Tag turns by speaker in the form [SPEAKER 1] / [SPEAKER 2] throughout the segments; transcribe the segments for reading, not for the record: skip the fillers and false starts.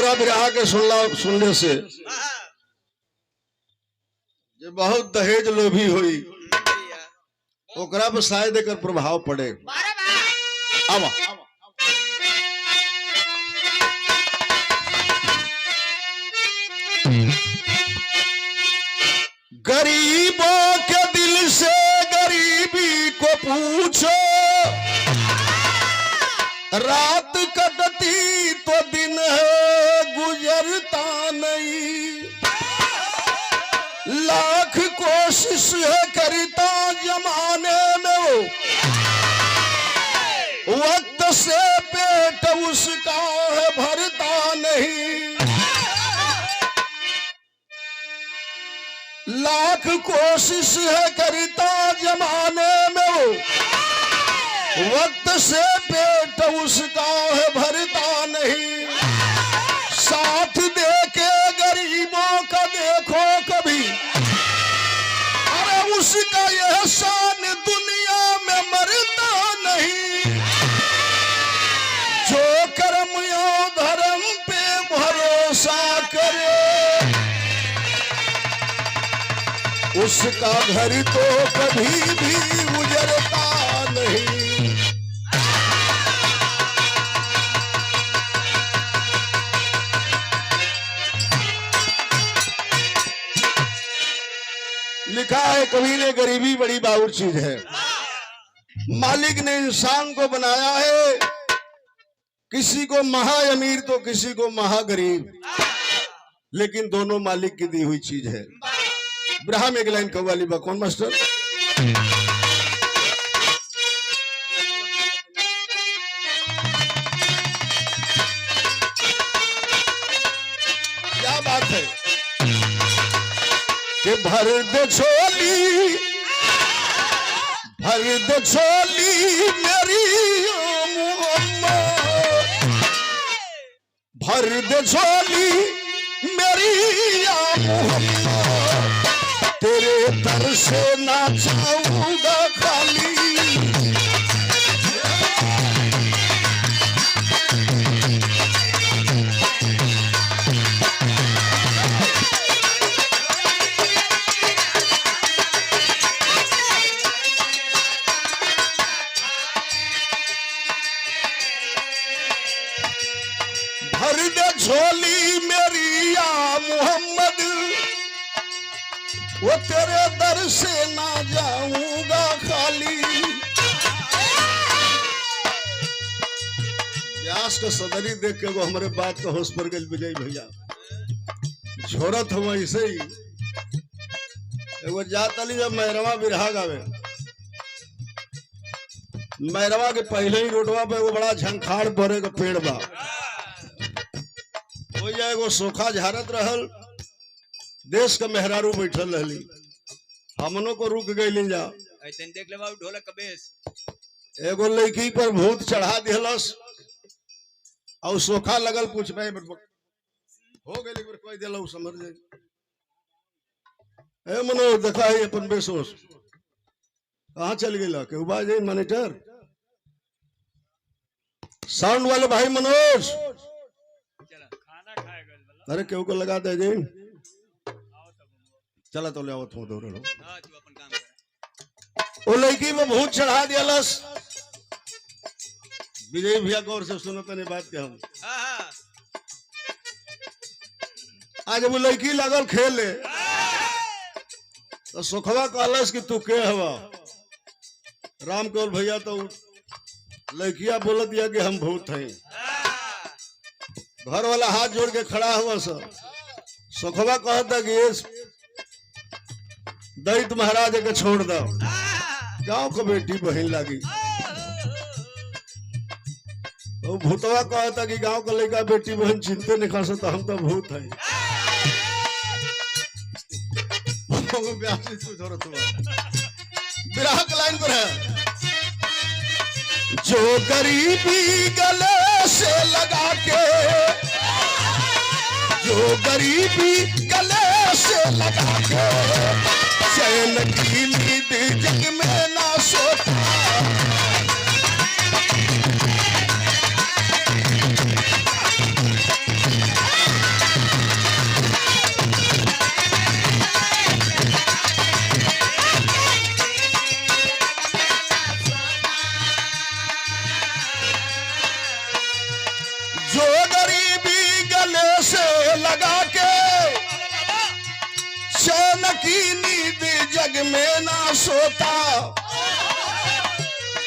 [SPEAKER 1] मेरवा बिरहा के सुनने से जो बहुत दहेज लोभी हुई ओकरा पर शायद एकर प्रभाव पड़े। अब गरीबों के दिल से गरीबी को पूछो, रात कटती तो दिन है गुजरता नहीं, लाख कोशिश है करता जमाने में वो वक्त से पेट उसका है भरता नहीं, लाख कोशिश है करता जमाने में वो वक्त से पेट उसका है भरता नहीं, साथ दे के गरीबों का देखो कभी, अरे उसका यह शान दुनिया में मरता नहीं, जो कर्म या धर्म पे भरोसा करे उसका घर तो कभी भी उजड़ता नहीं। लिखा है कवि ने, गरीबी बड़ी बाउर चीज है। मालिक ने इंसान को बनाया है, किसी को महा अमीर तो किसी को महा गरीब, लेकिन दोनों मालिक की दी हुई चीज है। ब्रह्म एक लाइन कव्वाली बा कौन मास्टर? क्या बात है कि भर दे झोली मेरी मोहम्मद, भर दे झोली मेरी मोहम्मद, तेरे दर से ना जाऊंगा खाली, भर दे झोली मेरी या मोहम्मद, वो तेरे दर से ना जाऊंगा खाली। व्यास का सदरी देख के वो हमारे बात का होश पर गए विजय भैया, झोरत हम ऐसे ही एगो जात अली जब मैरवा बिरहा गावे, मैरवा के पहले ही रोडवा पे एगो बड़ा झंखाड़ बोरे का पेड़ बा, हो जाए एगो सोखा झारत रहल, देश का मेहरारू बैठल रहली, हमनों को रुक गई जा,
[SPEAKER 2] देख ले बाबू ढोलक का बेस,
[SPEAKER 1] एगो लड़की पर भूत चढ़ा दिलस और सोखा लगल पूछबे हो गई कोई दिल समझ जाए। ए मनोज देखा है अपन बेसोस कहाँ चल गया के बाज मॉनिटर साउंड वाले भाई मनोज,
[SPEAKER 2] खाना खाएगा,
[SPEAKER 1] अरे क्यों को लगा दे जी, चला तो ले आओ थो दो रो। वो लड़की में भूत चढ़ा दियालस, विजय भैया गौर से सुनो तने बात के हम आज वो लड़की लगल खेले तो सुखवा कहलस कि तू के हवा, राम केवल भैया तो लड़किया बोल दिया कि हम भूत हैं, घर वाला हाथ जोड़ के खड़ा हुआ सब, सुखवा कहता कि ये दैत महाराज के छोड़ दो, गांव को बेटी बहन लगी, तो भूतवा कहता कि गांव का लड़का बेटी बहन चिंते नहीं खा सकता, हम तो भूत है। विराट लाइन पर है, जो गरीबी गले से लगा के, जो गरीबी गले से लगा के चैन की नींद जग में ना सोता, नींद जग में ना सोता,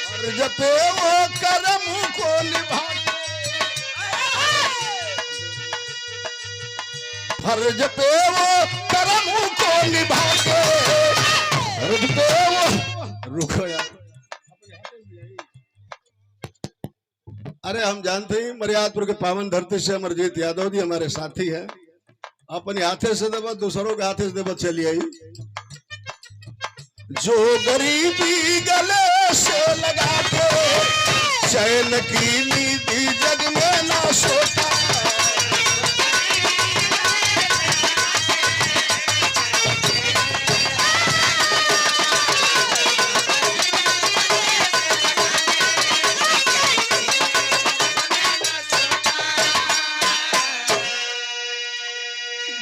[SPEAKER 1] और जपे वो कर्म को निभाते, फर्ज पे वो कर्म को निभा के, फर्ज पे वो रुक गया। अरे हम जानते ही मर्यादपुर के पावन धरती से अमरजीत यादव जी हमारे साथी हैं। अपने हाथे से दबा, दूसरों के हाथे से दबा, चलिए आई। जो गरीबी गले से लगा के चैन की नींद जग में ना सोता,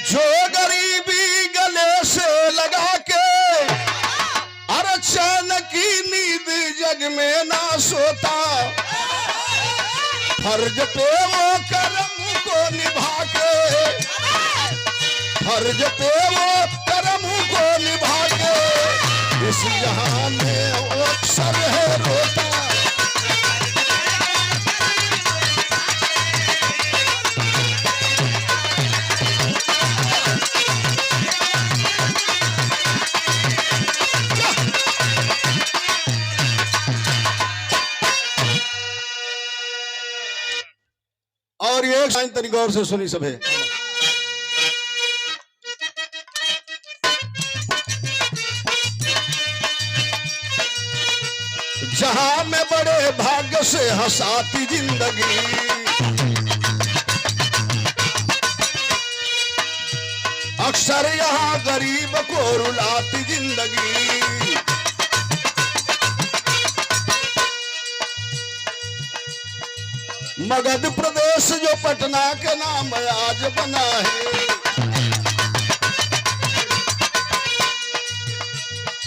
[SPEAKER 1] जो गरीबी गले से लगा के अरे चैन की नींद जग में ना सोता, फर्ज पे वो कर्म को निभा के, फर्ज पे वो कर्म को निभा के, इस जहां में वो अक्सर है रोता। और ये तनी गौर से सुनी सभे। जहां में बड़े भाग्य से हंसाती जिंदगी, अक्सर यहाँ गरीब को रुलाती जिंदगी। मगध प्रदेश जो पटना के नाम आज बना है,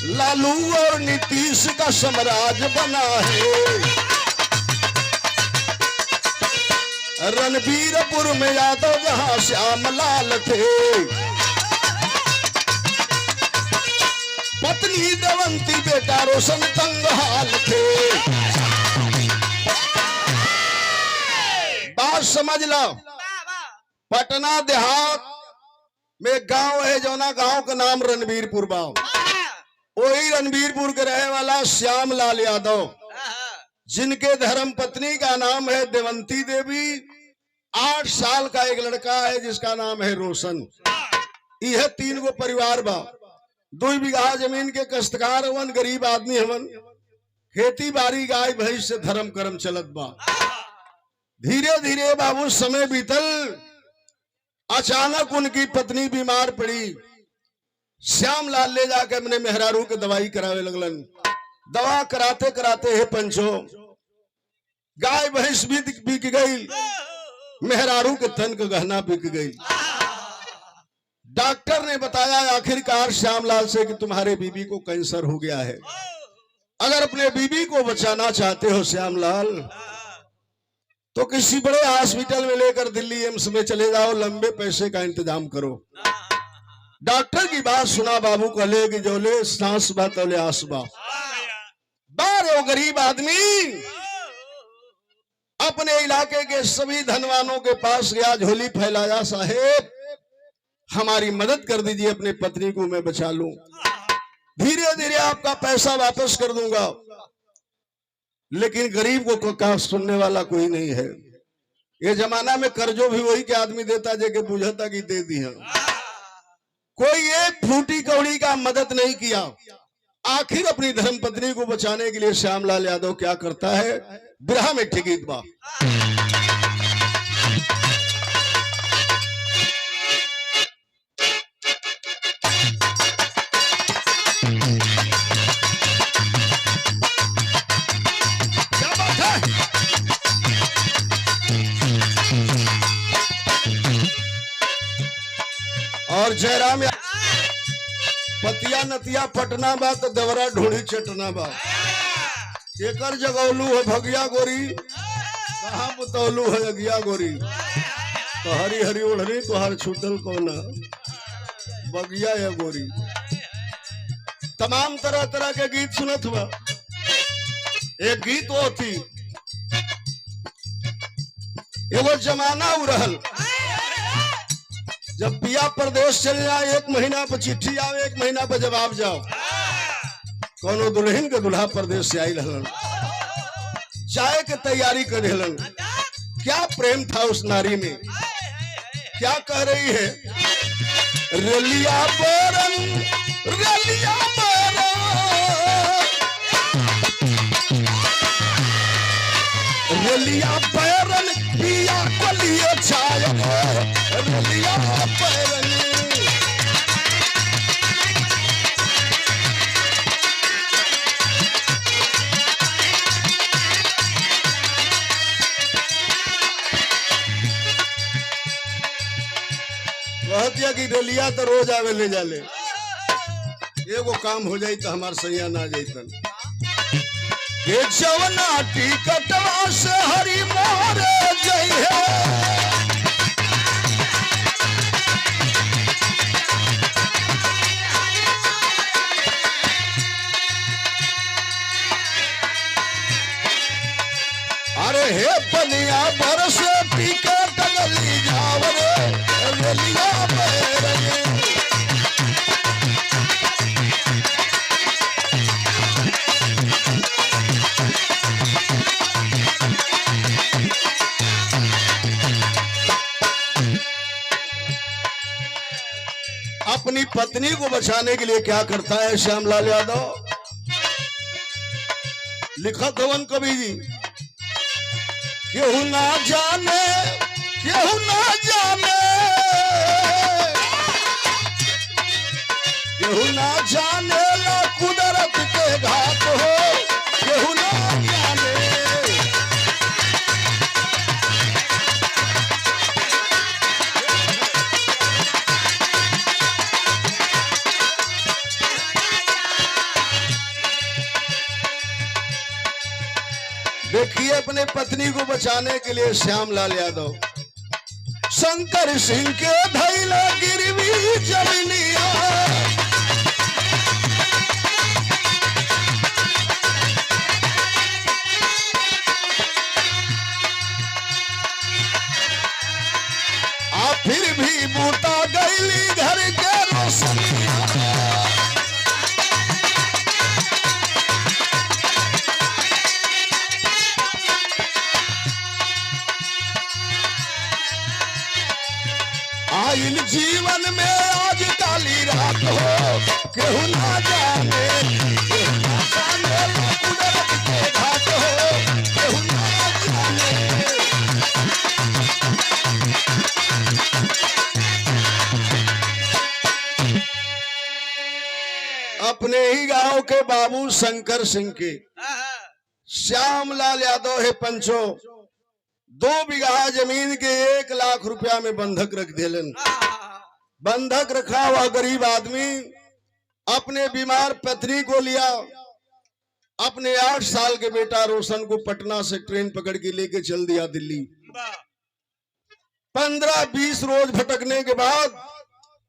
[SPEAKER 1] लालू और नीतीश का साम्राज्य बना है। रणबीरपुर में यादव जहां श्यामलाल थे, पत्नी देवंती बेटा रोशन तंगहाल थे। बात समझ लो, पटना देहात में गांव है, जो ना गांव का नाम रणबीरपुर गांव, वही रणबीरपुर के रहने वाला श्यामलाल यादव, जिनके धर्म पत्नी का नाम है देवंती देवी। 8 साल का एक लड़का है जिसका नाम है रोशन। यह 3 गो परिवार बा। 2 बीघा जमीन के कष्टकार हवन, गरीब आदमी हवन। खेती बाड़ी गाय भैंस से धर्म कर्म चलत बा। धीरे धीरे बाबू समय बीतल, अचानक उनकी पत्नी बीमार पड़ी। श्यामलाल ले जाके अपने मेहरारू के दवाई करावे लगलन। दवा कराते कराते हे पंचो, गाय भैंस भी बिक गई, मेहरारू के तन का गहना बिक गई। डॉक्टर ने बताया आखिरकार श्यामलाल से कि तुम्हारे बीबी को कैंसर हो गया है। अगर अपने बीबी को बचाना चाहते हो श्यामलाल, तो किसी बड़े हॉस्पिटल में लेकर दिल्ली एम्स में चले जाओ, लंबे पैसे का इंतजाम करो। डॉक्टर की बात सुना बाबू, कहले कि जोले सांस बा तोले आस बा। बारे वो गरीब आदमी अपने इलाके के सभी धनवानों के पास गया, झोली फैलाया, साहेब हमारी मदद कर दीजिए, अपने पत्नी को मैं बचा लूं, धीरे धीरे आपका पैसा वापस कर दूंगा। लेकिन गरीब को का सुनने वाला कोई नहीं है। ये जमाना में कर्जो भी वही के आदमी देता जे के बुझता कि दे दी है। कोई एक फूटी कौड़ी का मदद नहीं किया। आखिर अपनी धर्मपत्नी को बचाने के लिए श्यामलाल यादव क्या करता है, बिरहा में ठिकीत बा। और जयराम पतिया नतिया पटना बा तो दवरा ढूंढी चटना बा। एकर जगौलू है भगिया गोरी, कहाँ बतौलू है अगिया गोरी। तो हरी हरी ओढ़नी तो हर छूटल कोना बगिया या गोरी। तमाम तरह तरह के गीत सुनत हुआ। एक गीत वो थी, एगो जमाना उ रहल, जब पिया प्रदेश चले जाए 1 महीना पर चिट्ठी आवे, 1 महीना पर जवाब जाओ। कोनो दुल्हन के दुल्हा प्रदेश से आई रहलन, जाए के तैयारी कर रहलन। क्या प्रेम था उस नारी में, क्या कह रही है? रलिया बरन, रलिया बरन, रलिया बरन पिया कलिए छाय, रलिया बरन। कहतिया कि रलिया तो रोज आवे ले जाले, एगो काम हो जाई तो हमार सैया ना जाइतन। ये जवना टिकटवा से हरी मोर जई है, अरे हे बनिया बरस टिकट गली जाव रे, रलिया बरन। अपनी पत्नी को बचाने के लिए क्या करता है श्यामलाल यादव? लिखत हवन कवि जी, केहू ना जाने, केहू ना जाने, केहू ना जाने ला कुदरत के घाट हो, केहू ना जाने। देखिए अपने पत्नी को बचाने के लिए श्यामलाल यादव शंकर सिंह के धैला गिरवी जमीनिया, आ फिर भी बूता गईली घर के रोशनिया। आइल जीवन में आज काली रात हो, केहू ना जाने, केहू ना जाने कुदरत के घाट हो, केहू ना जाने। अपने ही गांव के बाबू शंकर सिंह के श्यामलाल यादव है पंचो 2 बीघा जमीन के 1 लाख रुपया में बंधक रख देलन। बंधक रखा हुआ गरीब आदमी अपने बीमार पत्नी को लिया, अपने 8 साल के बेटा रोशन को पटना से ट्रेन पकड़ के लेके चल दिया दिल्ली। 15-20 रोज भटकने के बाद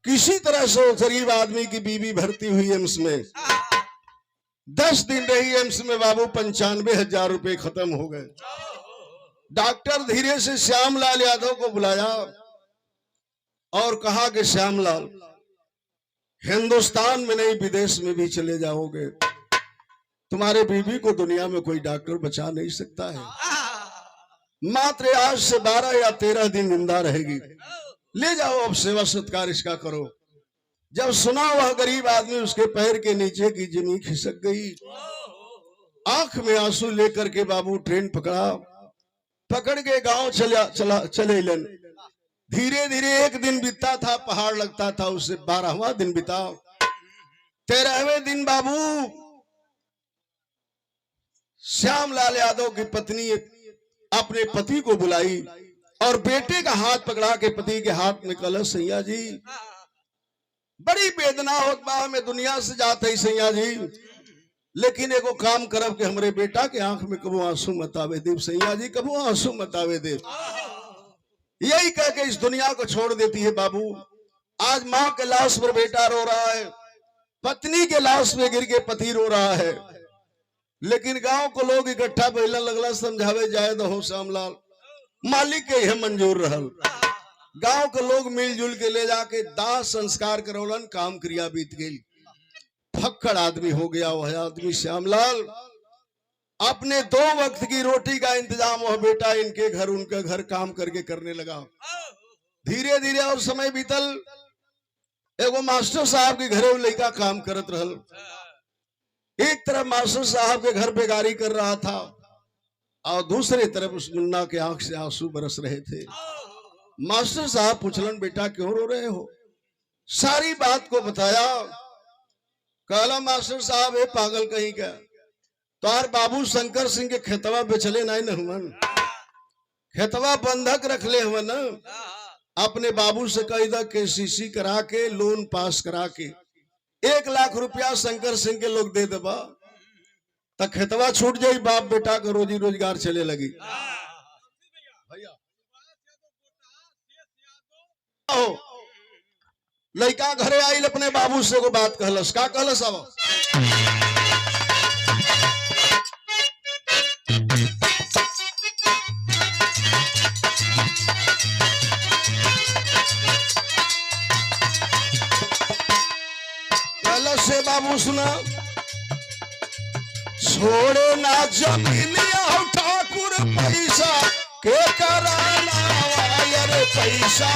[SPEAKER 1] किसी तरह से गरीब आदमी की बीवी भर्ती हुई एम्स में। 10 दिन रही एम्स में बाबू, 95,000 रुपए खत्म हो गए। डॉक्टर धीरे से श्यामलाल यादव को बुलाया और कहा कि श्यामलाल, हिंदुस्तान में नहीं विदेश में भी चले जाओगे, तुम्हारे बीवी को दुनिया में कोई डॉक्टर बचा नहीं सकता है। मात्र आज से 12 या 13 दिन जिंदा रहेगी, ले जाओ अब सेवा सत्कार इसका करो। जब सुना वह गरीब आदमी, उसके पैर के नीचे की जमीन खिसक गई। आंख में आंसू लेकर के बाबू ट्रेन पकड़ा, पकड़ के गांव चले लन। धीरे धीरे 1 दिन बीतता था, पहाड़ लगता था, उससे 12वां दिन बीता। 13वें दिन बाबू श्यामलाल यादव की पत्नी अपने पति को बुलाई और बेटे का हाथ पकड़ा के पति के हाथ में कलश, सैया जी बड़ी वेदना होत बा, मैं दुनिया से जाते ही सैया जी, लेकिन एगो काम करब कि हमरे बेटा के आंख में कबो आंसू मत आवे देव सैया जी, कबो आंसू मत आवे देव। यही कह के इस दुनिया को छोड़ देती है बाबू। आज माँ के लाश पर बेटा रो रहा है, पत्नी के लाश में गिर के पति रो रहा है, लेकिन गांव को लोग इकट्ठा पहला लगला समझावे जाए तो हो श्यामलाल मालिक के यह मंजूर रहल। गांव के लोग मिलजुल के ले जाके दाह संस्कार करौलन, काम क्रिया बीत गई। फक्कड़ आदमी हो गया वह आदमी श्यामलाल। अपने 2 वक्त की रोटी का इंतजाम वह बेटा इनके घर उनके घर काम करके करने लगा। धीरे धीरे और समय बीतल। एगो मास्टर साहब के घरे लड़का काम करत रहल। एक तरफ मास्टर साहब के घर बेगारी कर रहा था और दूसरी तरफ उस मुन्ना के आंख से आंसू बरस रहे थे। मास्टर साहब पूछलन बेटा क्यों रो रहे हो? सारी बात को बताया। कहला मास्टर साहब ए पागल कहीं का, तोहार बाबू शंकर सिंह के खेतवा बेचले नहीं न हुवन, खेतवा बंधक रख ले हुवन। अपने बाबू से कही दा केसीसी करा के लोन पास करा के 1 लाख रुपया शंकर सिंह के लोग दे देबा तो खेतवा छूट जाई, बाप बेटा का रोजी रोजगार चले लगी। लड़का घरे आइल अपने बाबू से को बात कहलस। का कहलस? अब कहलस से बाबू सुना, छोड़े ना जमीनिया ठाकुर पैसा के कराना वायर, पैसा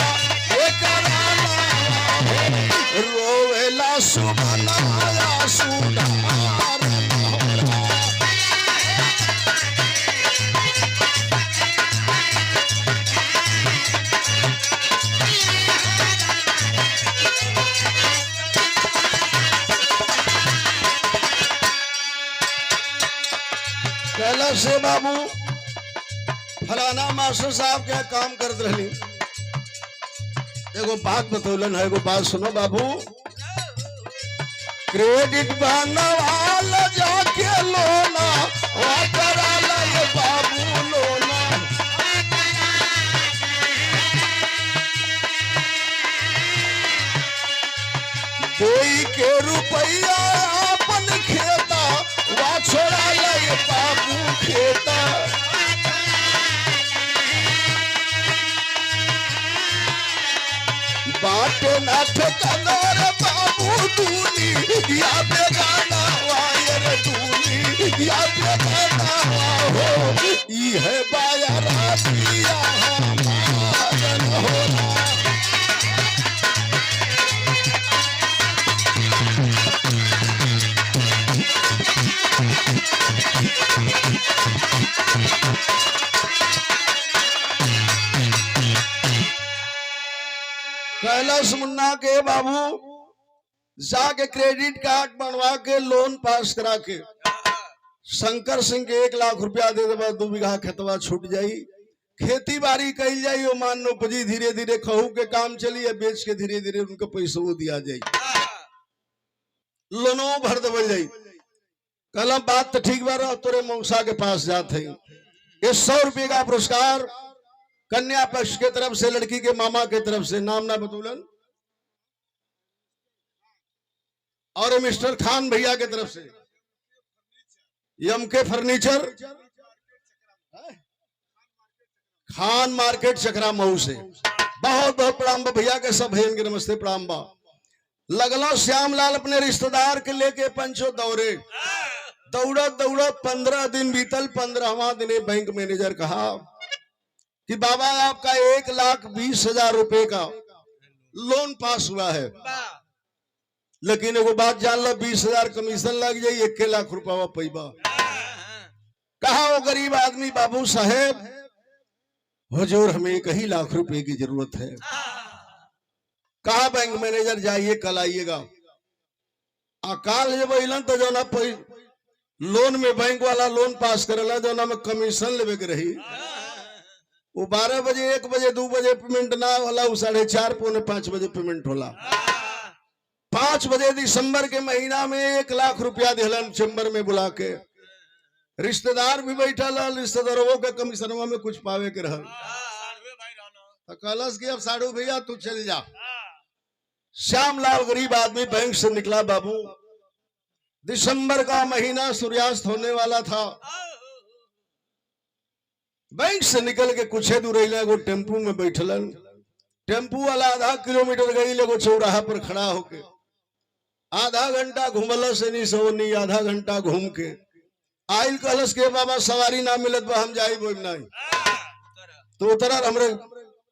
[SPEAKER 1] के कराना रोवेला सुमनाया सुधार। कहला से बाबू फलाना मास्टर साहब के काम करत रहली, एगो बात बतौलन है, एगो बात सुनो बाबू। क्रेडिट बनवाल जाके लोना कराला ये बाबू लोना, देई के रुपया अपन खेता वा छोड़ाला ये बाबू खेता। बाटे ना ठिकाना रे बाबू दूनी या बेगाना वायर दूनी या बेगाना हो, ई है बायरा दिया हमारन होना। कैलाश मुन्ना के बाबू जाके क्रेडिट कार्ड बनवा के लोन पास करा के शंकर सिंह के 1 लाख रुपया दे देबा, 2 बीघा खेतवा छूट जाई, खेती बाड़ी कही जाई, ओ मान उपजी, धीरे धीरे खहू के काम चली, बेच के धीरे धीरे उनको पैसा दिया जाई, लोनो भर देवल जाई। कहला बात तो ठीक बा, तोरे मौसा के पास जाते हैं। ये 100 रुपये का पुरस्कार कन्या पक्ष के तरफ से, लड़की के मामा के तरफ से, नाम ना बतौलन, और मिस्टर खान भैया के तरफ से एमके फर्नीचर खान मार्केट चकरा मऊ से बहुत बहुत प्रणाम बा भैया के, सब भैया के नमस्ते प्रणाम बा। लगलो श्यामलाल अपने रिश्तेदार के लेके पंचो दौड़े, दौड़त दौड़त 15 दिन बीतल। 15वां दिन बैंक मैनेजर कहा कि बाबा आपका 1,20,000 रुपए का लोन पास हुआ है, लेकिन एगो बात जान लो, 20,000 कमीशन लग जाये, 1 लाख रुपया पैबा। कहा वो गरीब आदमी बाबू साहेब हुजूर हमें 1 लाख रुपए की जरूरत है। कहा बैंक मैनेजर जाइए कल आइएगा। काल जब अलन तो जो ना लोन में बैंक वाला लोन पास करेला, जो ना में कमीशन लेवे के रही, वो 12 बजे 1 बजे 2 बजे पेमेंट ना होला, वो 4:30 पौने 5 बजे पेमेंट होला। 5 बजे दिसंबर के महीना में 1 लाख रुपया दिलन चैम्बर में बुला के। रिश्तेदार भी बैठा ला, रिश्तेदारों के कमीशनवा में कुछ पावे के रहल। तो कहलस कि अब साड़ू भैया तू चल जा। श्यामलाल गरीब आदमी बैंक से निकला बाबू, दिसंबर का महीना सूर्यास्त होने वाला था। बैंक से निकल के कुछ दूर अइला, एगो टेम्पू में बैठलन। टेम्पू वाला आधा किलोमीटर गई, एगो चौराहा पर खड़ा होके आधा घंटा घूमल से नहीं सो नहीं, आधा घंटा घूम के आइल, कहलस के बाबा सवारी ना मिलत बा, हम जाई बोल नहीं। तो उतरा, हमरे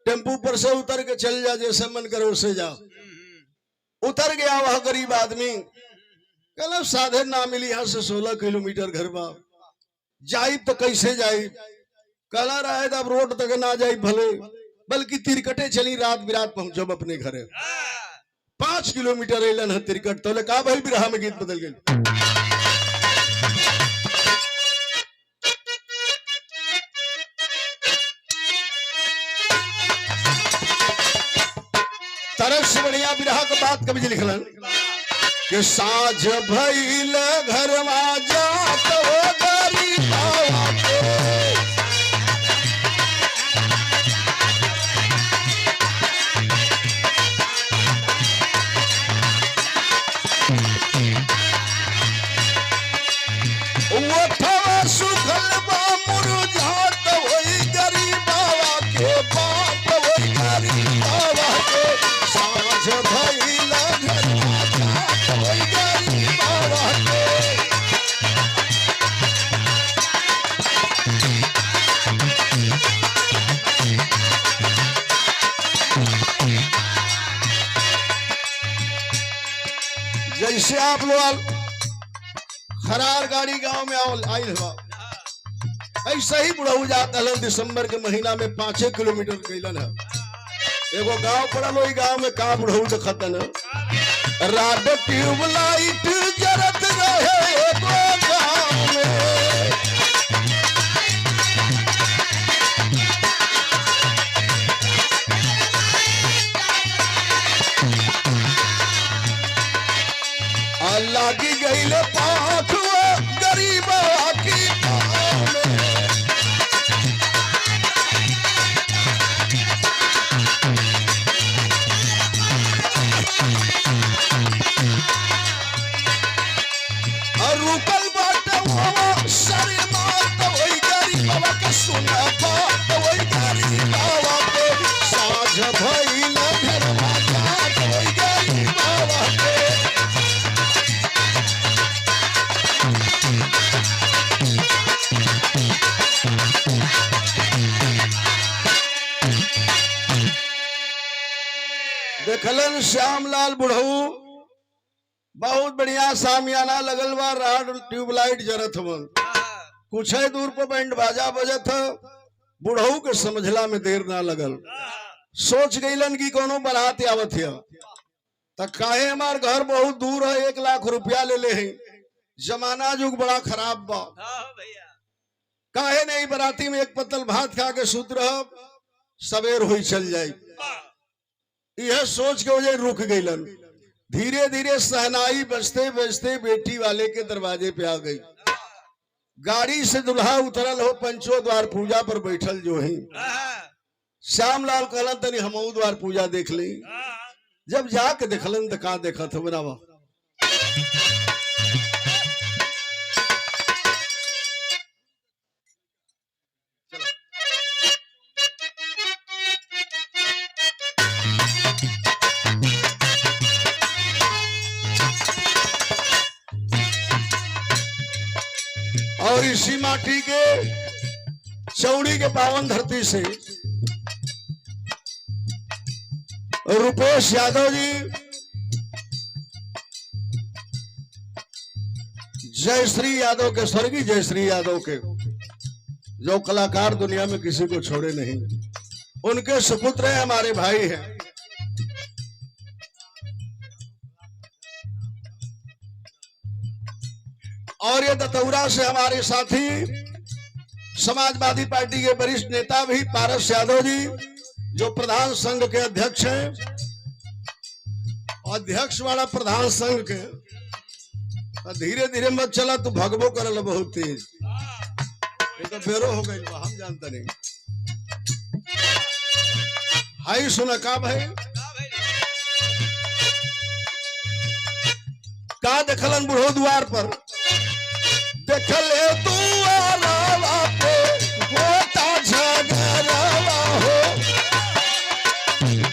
[SPEAKER 1] टेम्पू पर से उतर के चल जा, जैसे मन करे उससे जा। उतर गया वह गरीब आदमी, कहला साधे ना मिली, यहाँ से 16 किलोमीटर घर बा, जाई तो कैसे जाई। कहला रहे अब रोड तक ना जाई भले, बल्कि तिरकटे चली, रात बिरात पहुंचब अपने घरे। 5 किलोमीटर अलन है तिरकट, तो का भाई बिरहा में गीत बदल गई। तरह से बढ़िया बिरहा के बात कभी लिखलन कि साझ भइल घरवा जात हो गरीबवा के, सुखल बा मुरझात होई गरीबवा के, बात होई गरीबवा के। साझ भइल घरवा जात होई गरीबवा के। जैसे आप लोग खरार गाड़ी गांव में आयल हुआ, ऐसा ही बुढ़ऊ जाता है। दिसंबर के महीना में 5 किलोमीटर कैलन है, एगो गांव पड़ल, वही गांव में का बुढ़ऊ देखतन रात ट्यूबलाइट जरत रहे एगो गांव में। लागी गईले पाँच गरीबवा की पाँव में। और रुकल बाटे वो शर्मा, तो वही गरीबवा के सुना बात, वही गरीबवा के। साझ भइल घरवा जात वही गरीबवा के। देखलन श्यामलाल बुढ़ऊ, बहुत बढ़िया सामियाना लगल बा, राड ट्यूबलाइट जरत हवन। कुछ दूर पर बैंड बाजा बजत है, बुढ़ऊ के समझला में देर ना लगल। सोच गईलन की कोनो बारात आवत है, तो काहे हमार घर बहुत दूर है, 1 लाख रुपया ले ले है, जमाना जुग बड़ा खराब बा, काहे नहीं बराती में एक पत्तल भात खा के सुत रह, सवेर हुई चल जाये। यह सोच के वजह रुक गईलन। धीरे धीरे सहनाई बजते बजते बेटी वाले के दरवाजे पे आ गई। गाड़ी से दुल्हा उतरल हो, पंचो द्वार पूजा पर बैठल जो है। श्यामलाल कहलन तनी हमऊ द्वार पूजा देख ली। जब जाके देखलन तो का देखा था बनावा, और इसी माटी के चौड़ी के पावन धरती से रुपेश यादव जी, जयश्री यादव के, स्वर्गीय जयश्री यादव के, जो कलाकार दुनिया में किसी को छोड़े नहीं, उनके सुपुत्र हैं, हमारे भाई हैं। और ये दतौरा से हमारे साथी समाजवादी पार्टी के वरिष्ठ नेता भी पारस यादव जी, जो प्रधान संघ के अध्यक्ष हैं, अध्यक्ष वाला प्रधान संघ के। धीरे धीरे मत चला, तू भगबो करल बहुत तेज, ये तो बेरो हो गई, हम जानते नहीं। हाई सुना का भाई, का देखलन बुढ़ो द्वार पर, देखले दुआरवा पे होता झगड़वा हो,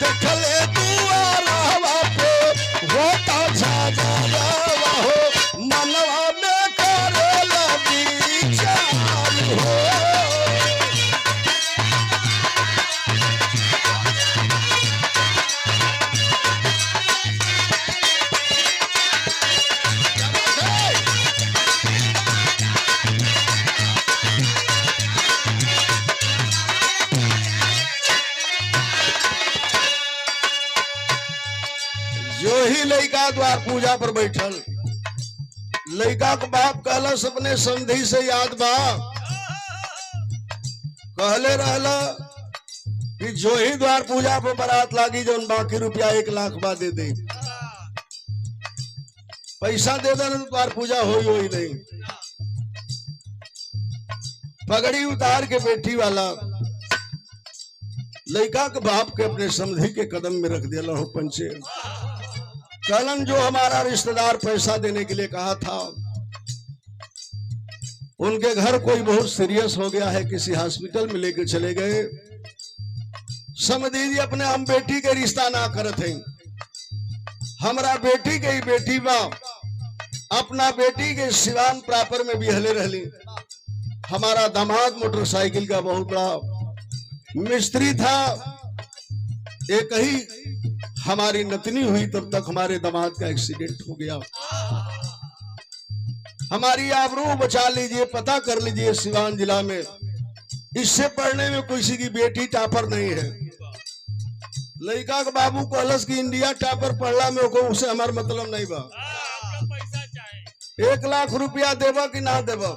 [SPEAKER 1] देखले दुआरवा पे होता झगड़वा हो, मनवा में करेला विचार हो। जो ही लड़का द्वार पूजा पर बैठल, लड़का के बाप कहलस अपने समधी से याद बा, कहले रहला कि जो ही द्वार पूजा पर बारात लागी जौन बाकी रुपया 1 लाख बा दे दे, पैसा दे दे तो द्वार पूजा होई नहीं। पगड़ी उतार के बैठी वाला लड़का के बाप के अपने समधी के कदम में रख दिया हो पंचे। कहलन जो हमारा रिश्तेदार पैसा देने के लिए कहा था, उनके घर कोई बहुत सीरियस हो गया है, किसी हॉस्पिटल में लेकर चले गए। समझी अपने हम बेटी के रिश्ता ना करत हैं, हमारा बेटी के ही बेटी बा, अपना बेटी के सिवान प्रापर में बिहले रहली। हमारा दामाद मोटरसाइकिल का बहुत बड़ा मिस्त्री था, एक ही हमारी नतनी हुई तब तक हमारे दामाद का एक्सीडेंट हो गया। हमारी आबरू बचा लीजिए, पता कर लीजिए सिवान जिला में इससे पढ़ने में किसी की बेटी टॉपर नहीं है। लड़का के बाबू कहलस कि इंडिया टॉपर पढ़ला में को उसे हमारा मतलब नहीं बा। 1 लाख रुपया देबा कि ना देबा?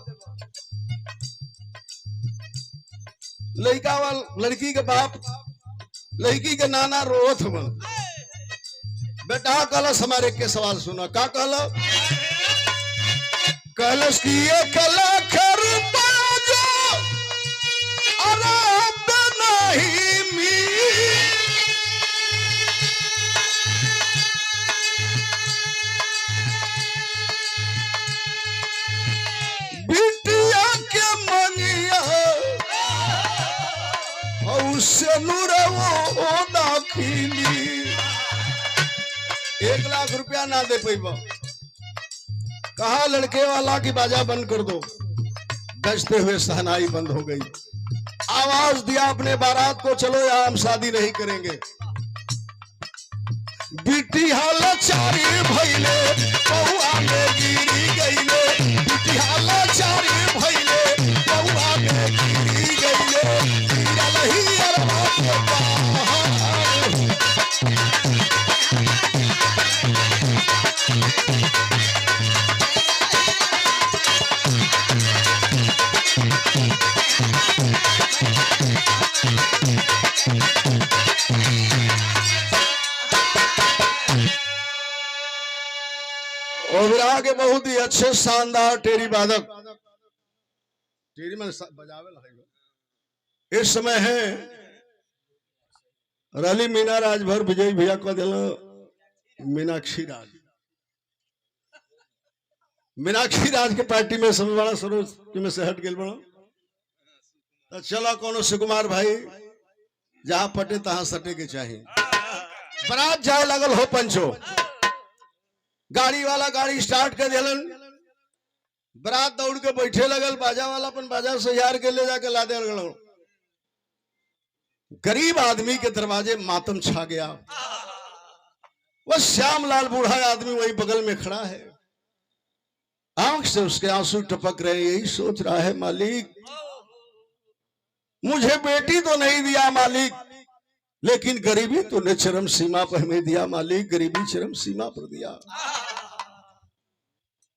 [SPEAKER 1] लड़का वाला लड़की के बाप लड़की के नाना रोत मन बेटा कहलस हमारे के सवाल सुना। का कहला? कहलस कि 1 लाख रुपया जो अरब नहीं बिटिया के मनिया उससे नुरवो दाखिली। 1 लाख रुपया ना दे पैबा। कहा लड़के वाला की बाजा बंद कर दो। बजते हुए सहनाई बंद हो गई। आवाज दिया अपने बारात को, चलो यहाँ हम शादी नहीं करेंगे। बिटी हालाचारी भइले पौआ में गिरी गईले, बिटी हालाचारी भइले पौआ में गिरी गईले। गिरल ही अरबा के बहार। और विराह के बहुत ही अच्छे शानदार टेरी वादक, टेरी में बजावे इस समय है रली मीना राजभर विजय भैया को दिल मीनाक्षी राज। मीनाक्षी राज के पार्टी में समय बड़ा सरोज में से हट गए बड़ा। तो चला कोनो सुकुमार भाई जहां पटे तहां सटे के चाहिए। बारात जाए लगल हो पंचो, गाड़ी वाला गाड़ी स्टार्ट कर दिलन, बारात दौड़ के बैठे लगल, बाजा वाला अपन बाजा से यार के ले जाके ला दे लगल। गरीब आदमी के दरवाजे मातम छा गया। वह श्यामलाल बूढ़ा आदमी वही बगल में खड़ा है, आंख से उसके आंसू टपक रहे। यही सोच रहा है, मालिक मुझे बेटी तो नहीं दिया मालिक, लेकिन गरीबी तूने चरम सीमा पर हमें दिया मालिक, गरीबी चरम सीमा पर दिया।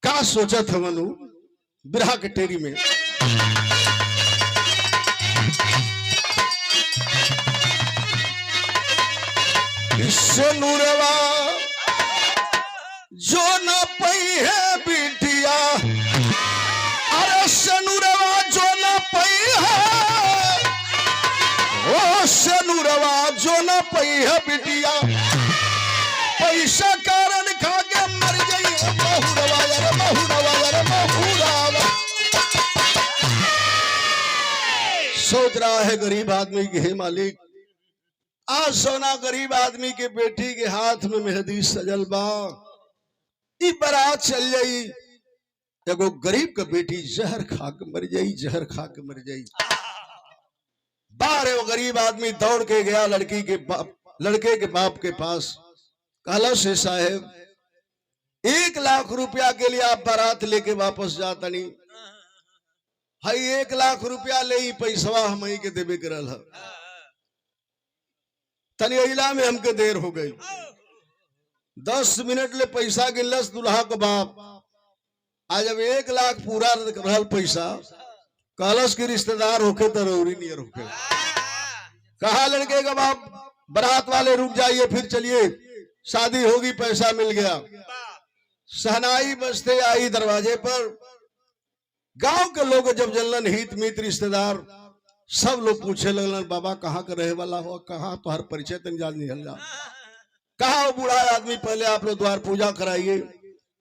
[SPEAKER 1] क्या सोचा था मनु बिरहा के टेरी में। इससे नूरवा जो न पई है बिटिया, अरे सनुरवा जो न पई है, ओ सनुरवा जो न पई है बिटिया, पैसा कारण खा के मर गई बहु रहा है गरीब आदमी की, हे मालिक आज सोना गरीब आदमी के बेटी के हाथ में मेहंदी सजल बा, ई बारात चल जाई, एगो गरीब का बेटी जहर खा के मर जाई, जहर खा के मर जाई। बाहर वो गरीब आदमी दौड़ के गया लड़के के बाप के पास, कहला से साहेब 1 लाख रुपया के लिए आप बारात लेके वापस जाता नहीं, हाई 1 लाख रुपया ले ही पैसवा हम ही के देवे करल है, तनी अइला में हमके देर हो गई। 10 मिनट ले पैसा गिनलस दुल्हा के बाप, आज जब 1 लाख पूरा रहल पैसा, कहलस की रिश्तेदार होके तो रौरी नियर होके। कहा लड़के का बाप बारात वाले रुक जाइए फिर चलिए, शादी होगी, पैसा मिल गया। सहनाई बजते आई दरवाजे पर, गांव के लोग जब जलन हित मित रिश्तेदार सब लोग पूछे लगलन, बाबा कहाँ का रहे वाला हो, कहाँ तो हर परिचय तन जान निकल जा, कहा वो बूढ़ा आदमी, पहले आप लोग द्वार पूजा कराइए,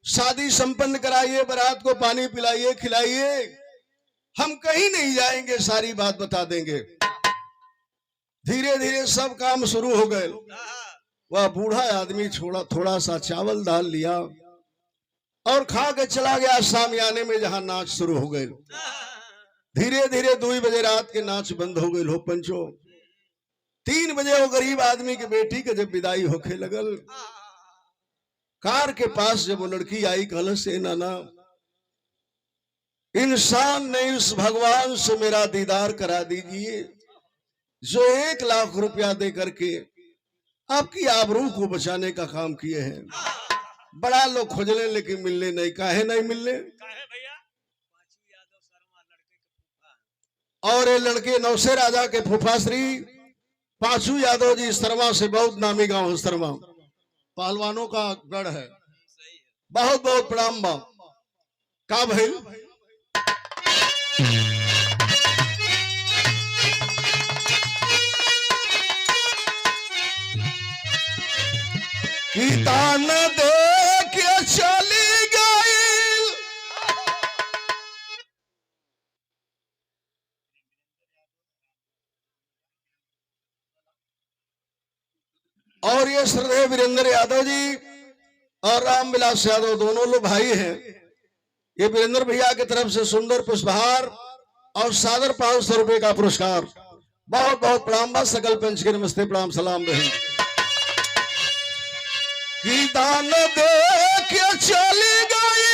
[SPEAKER 1] शादी संपन्न कराइए, बारात को पानी पिलाइए खिलाइए, हम कहीं नहीं जाएंगे, सारी बात बता देंगे। धीरे धीरे सब काम शुरू हो गए। वह बूढ़ा आदमी थोड़ा सा चावल दाल लिया और खा के चला गया सामियाने में जहां नाच शुरू हो गए। धीरे धीरे 2 बजे रात के नाच बंद हो गए हो पंचो। 3 बजे वो गरीब आदमी की बेटी के जब विदाई होके लगल, कार के पास जब वो लड़की आई, कहल से नाना इंसान नहीं उस भगवान से मेरा दीदार करा दीजिए जो 1 लाख रुपया दे करके आपकी आबरू को बचाने का काम किए हैं। बड़ा लोग खोजले लेकिन मिलने नहीं, काहे नहीं मिलने? और ये लड़के नौसे राजा के फूफा श्री पांचू यादव जी शर्मा से, बहुत नामी गांव है शर्मा, पहलवानों का गढ़ है, बहुत बहुत प्रणाम बा। का भाई की दान दे के चली गई, और ये श्रद्धेय वीरेंद्र यादव जी और रामविलास यादव दोनों लोग भाई हैं। ये वीरेंद्र भैया की तरफ से सुंदर पुष्पहार और सादर 500 रुपए का पुरस्कार, बहुत बहुत प्रणाम बा। सकल पंच के नमस्ते प्रणाम सलाम रही। की दान दे के चली गई,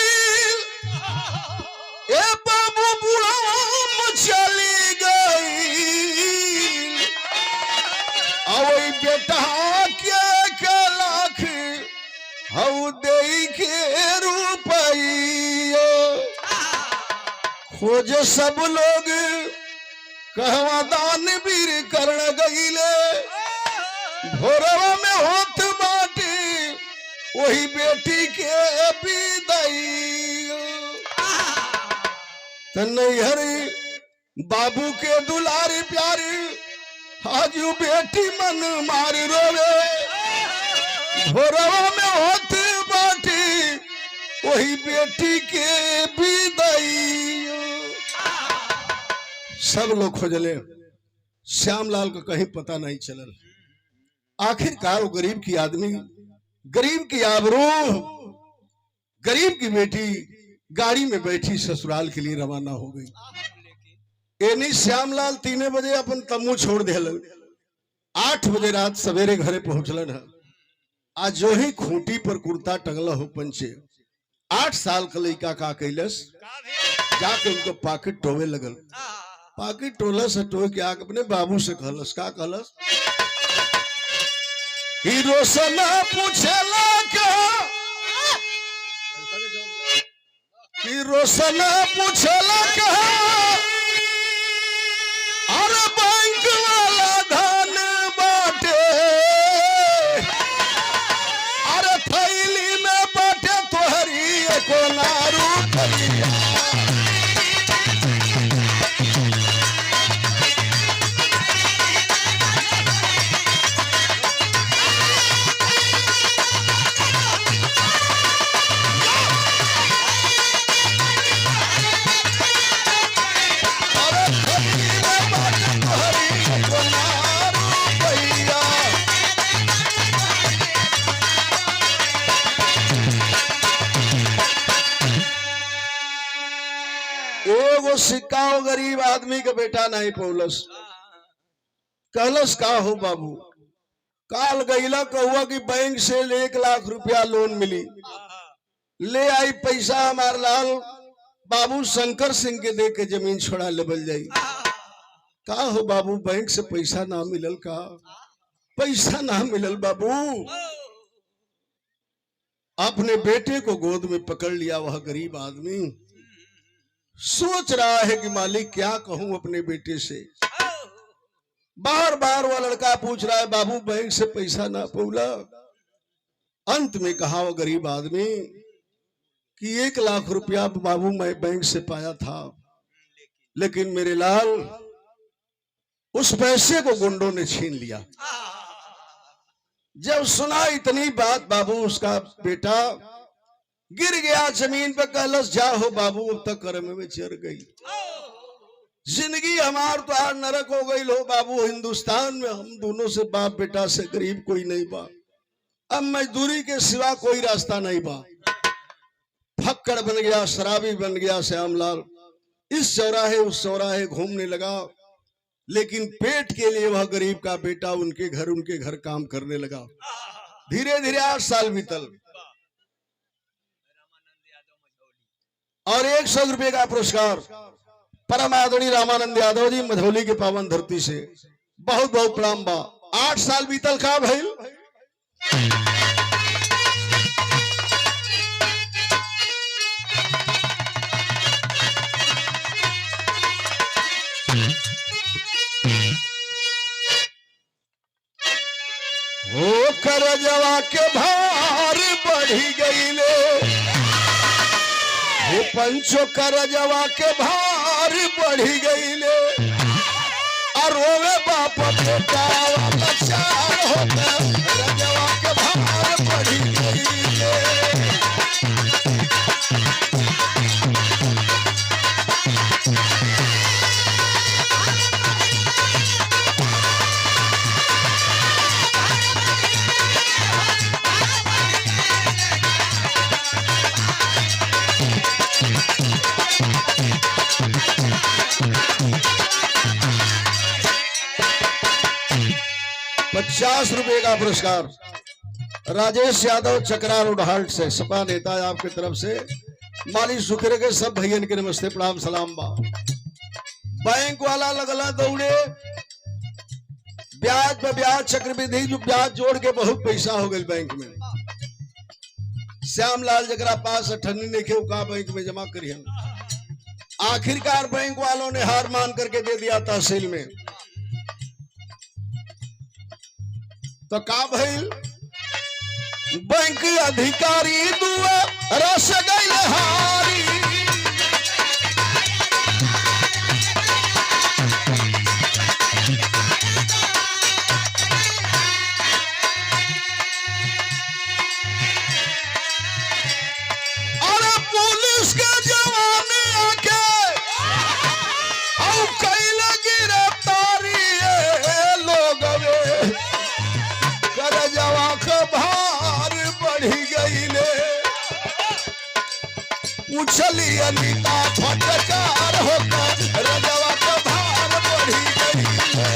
[SPEAKER 1] ए बाबू बुढ़ाम चली गई, अवई बेटा के लाख हऊ दे के रुपया, खोज सब लोग कहवा दान वीर करण गईले, भोरवा में होत बाटी वही बेटी के विदाई, तनहरी बाबू के दुलारी प्यारी आज बेटी मन मार रोवे, भोरवा में होत बाटी वही बेटी के विदाई। सब लोग खोजले, श्यामलाल को कहीं पता नहीं चलल। आखिरकार वो गरीब की आदमी, गरीब की आबरू, गरीब की बेटी गाड़ी में बैठी ससुराल के लिए रवाना हो गई। एनी श्यामलाल 3 बजे अपन तम्बू छोड़ दिलन, 8 बजे रात सवेरे घरे पहुंचलन है। आज जो ही खूंटी पर कुर्ता टंगला हो पंचे, 8 साल का लड़का का कैलस, जाके उनको पाकिट टोवे लगल। पाकिट टोलस टो के आके अपने बाबू से कहलस, का कहलस, हीरो से ना पूछेला का, हीरो से ना पूछेला का, अरे बैंक वाला धन बाटे, अरे थैली में बाटे तोहरी एको नारू थैया। एगो सिक्का हो गरीब आदमी के बेटा नहीं पौलस। कहलस का हो बाबू, काल गईला कहुआ कि बैंक से 1 लाख रुपया लोन मिली, ले आई पैसा हमार लाल बाबू शंकर सिंह के दे के जमीन छोड़ा लेबल जाई। का हो बाबू, बैंक से पैसा ना मिलल? का पैसा ना मिलल बाबू? अपने बेटे को गोद में पकड़ लिया वह गरीब आदमी, सोच रहा है कि मालिक क्या कहूं अपने बेटे से। बार बार वह लड़का पूछ रहा है बाबू बैंक से पैसा ना पौला। अंत में कहा वो गरीब आदमी कि 1 लाख रुपया बाबू मैं बैंक से पाया था, लेकिन मेरे लाल उस पैसे को गुंडों ने छीन लिया। जब सुना इतनी बात बाबू, उसका बेटा गिर गया जमीन पे। कहलस जा हो बाबू, अब तक कर्म में चढ़ गई, जिंदगी हमार तो आज नरक हो गई लो बाबू। हिंदुस्तान में हम दोनों से बाप बेटा से गरीब कोई नहीं बा, अब मजदूरी के सिवा कोई रास्ता नहीं बा। फक्कड़ बन गया, शराबी बन गया श्यामलाल। इस चौराहे उस चौराहे घूमने लगा, लेकिन पेट के लिए वह गरीब का बेटा उनके घर काम करने लगा। धीरे धीरे 8 साल बीतल और 100 रुपए का पुरस्कार परम आदरणीय रामानंद यादव जी मझौली के पावन धरती से बहुत बहुत प्रणाम बा। 8 साल बीतल का भइल? हो करजवा के भार बढ़ी गईले, हे पंचो करजवा के भार बढ़ी गईले। अरोवे बाप बेटा लाचार होता, करजवा के भार बढ़ी गईले। 50 रुपए का पुरस्कार राजेश यादव चकरा रोड हाल्ट से सपा नेता है आपकी तरफ से। माली सुखरे के सब भैयन के नमस्ते प्रणाम सलाम बा। बैंक वाला लगला दौड़े, ब्याज पे ब्याज चक्रवृद्धि जो ब्याज जोड़ के बहुत पैसा हो गई बैंक में। श्यामलाल जकरा पास 98 नहीं के का बैंक में जमा करी हम। आखिरकार बैंक वालों ने हार मान करके दे दिया तहसील में। तो का भइल, बैंक अधिकारी दुआ रस गइल हारी। अरे पुलिस के जवान आके और कैल गिरफ्तारी लोग करजवा के भार बढ़ी गईले। उछली अनिता फटकार होकर करजवा के भार बढ़ी गईले।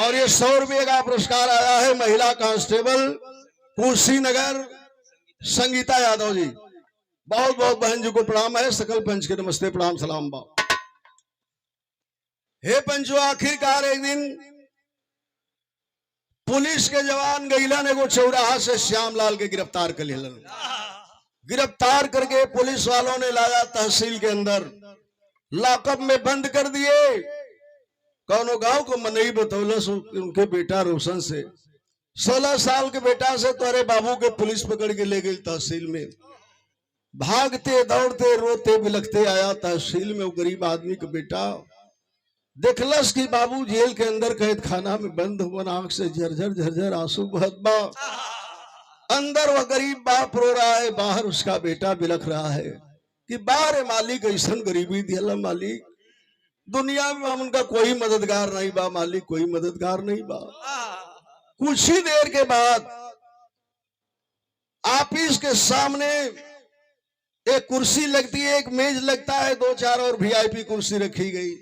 [SPEAKER 1] और ये 100 रुपए का पुरस्कार आया है महिला कांस्टेबल कुशीनगर संगीता यादव जी। बहुत बहुत बहन जी को प्रणाम है, सकल पंच के नमस्ते प्रणाम सलाम बा। हे पंचो, आखिरकार एक दिन पुलिस के जवान गईलन एगो चौराहा से श्यामलाल के गिरफ्तार कर लेलन। गिरफ्तार करके पुलिस वालों ने लाया तहसील के अंदर, लॉकअप में बंद कर दिए। कौनो गांव को मनई बतौलस उनके बेटा रोशन से, 16 साल के बेटा से तोरे बाबू के पुलिस पकड़ के ले गई तहसील में। भागते दौड़ते रोते बिलखते आया तहसील में। वो गरीब आदमी का बेटा देखलस कि बाबू जेल के अंदर कैद खाना में बंद हुआ, आंख से झरझर झरझर आंसू बहत बा। अंदर वह गरीब बाप रो रहा है, बाहर उसका बेटा बिलख रहा है कि बाहर मालिक ऐसा गरीबी दिया मालिक, दुनिया में उनका कोई मददगार नहीं बा मालिक, कोई मददगार नहीं बा। कुछ ही देर के बाद ऑफिस के सामने एक कुर्सी लगती है, एक मेज लगता है, 2-4 और वीआईपी कुर्सी रखी गई।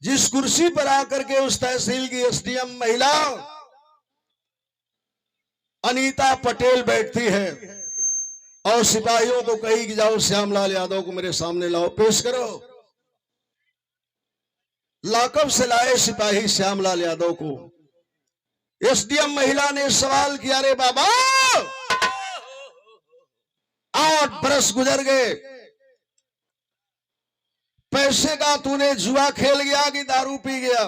[SPEAKER 1] जिस कुर्सी पर आकर के उस तहसील की एसडीएम महिला अनीता पटेल बैठती है और सिपाहियों को कही कि जाओ श्यामलाल यादव को मेरे सामने लाओ, पेश करो। लॉकअप से लाए सिपाही श्यामलाल यादव को। एसडीएम महिला ने सवाल किया, रे बाबा 8 बरस गुजर गए, पैसे का तूने जुआ खेल गया कि दारू पी गया?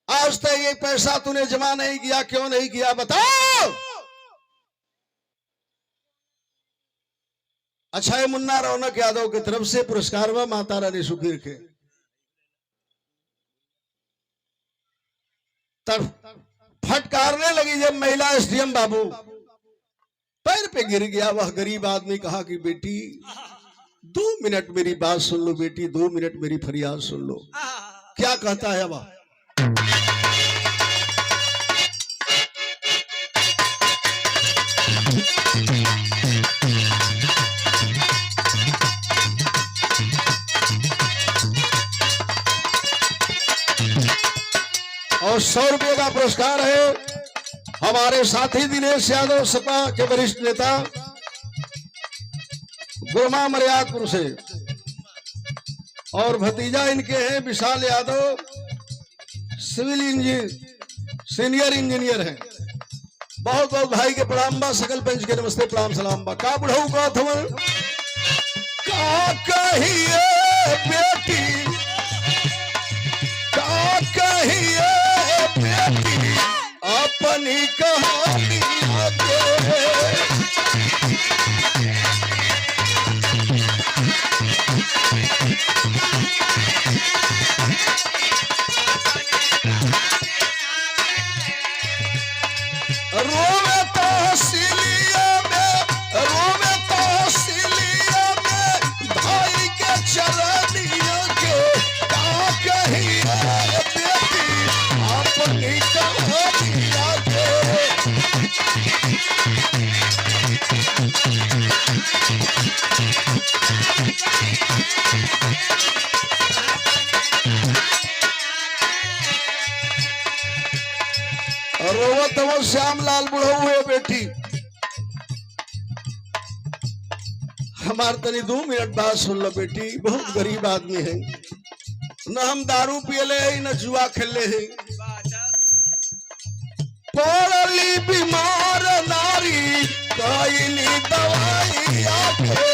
[SPEAKER 1] आज तक ये पैसा तूने जमा नहीं किया, क्यों नहीं किया बताओ। अच्छा है मुन्ना रौनक यादव की तरफ से पुरस्कार हुआ माता रानी सुखीर के। तब फटकारने लगी जब महिला एसडीएम बाबू पैर पे गिर गया। वह गरीब आदमी कहा कि बेटी 2 मिनट मेरी बात सुन लो, बेटी 2 मिनट मेरी फरियाद सुन लो। क्या कहता है वह? और 100 रुपये का पुरस्कार है हमारे साथी दिनेश यादव सपा के वरिष्ठ नेता गुरमा मर्यादपुर से, और भतीजा इनके हैं Vishal Yadav, civil engineer, senior engineer हैं। बहुत बहुत भाई के प्रणाम बा, सकल पंच के नमस्ते प्रणाम सलाम बा। का बुढ़ऊ का थमन का कहिए बेटी, का कहिए बेटी अपनी कहानी रोवे तहसीलिया में, रोवे तहसीलिया में भाई के चरनिया के का कहिए बेटी अपनी कहानिया के। रोवत वो श्यामलाल बुढ़ऊ हुए बेटी, हमार तनी 2 मिनट बात सुन लो बेटी। बहुत गरीब आदमी है, न हम दारू पियले है न जुआ खेले है। पड़ली बीमार नारी कईली दवाई आके,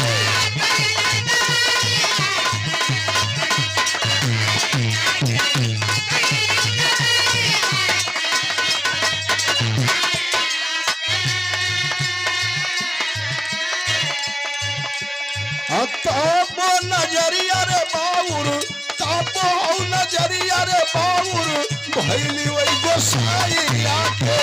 [SPEAKER 1] तापो नजरिया रे बाउर, तापो नजरिया रे बाउर भैली वही गोसाई आके।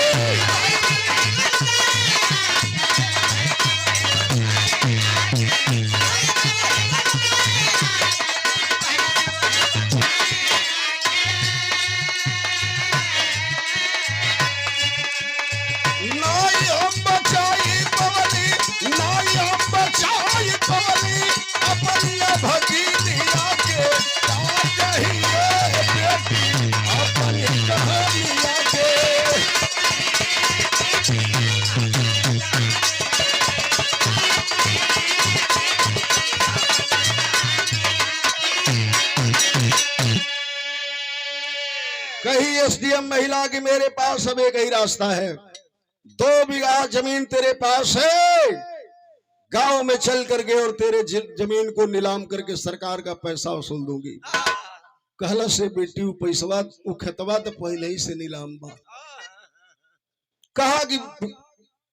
[SPEAKER 1] नाई हम बचाई पवनी, नाई हम बचाई पवनी अपनी भगीनिया के का कहिए बेटी अपनी कहानिया के। कही एसडीएम महिला की मेरे पास अब एक ही रास्ता है, 2 बीघा जमीन तेरे पास है, गांव में चल करके और तेरे जमीन को नीलाम करके सरकार का पैसा वसूल दूंगी। कहला से बेटी वो पैसवा वो खतवा तो पहले ही से नीलाम बा। कहा कि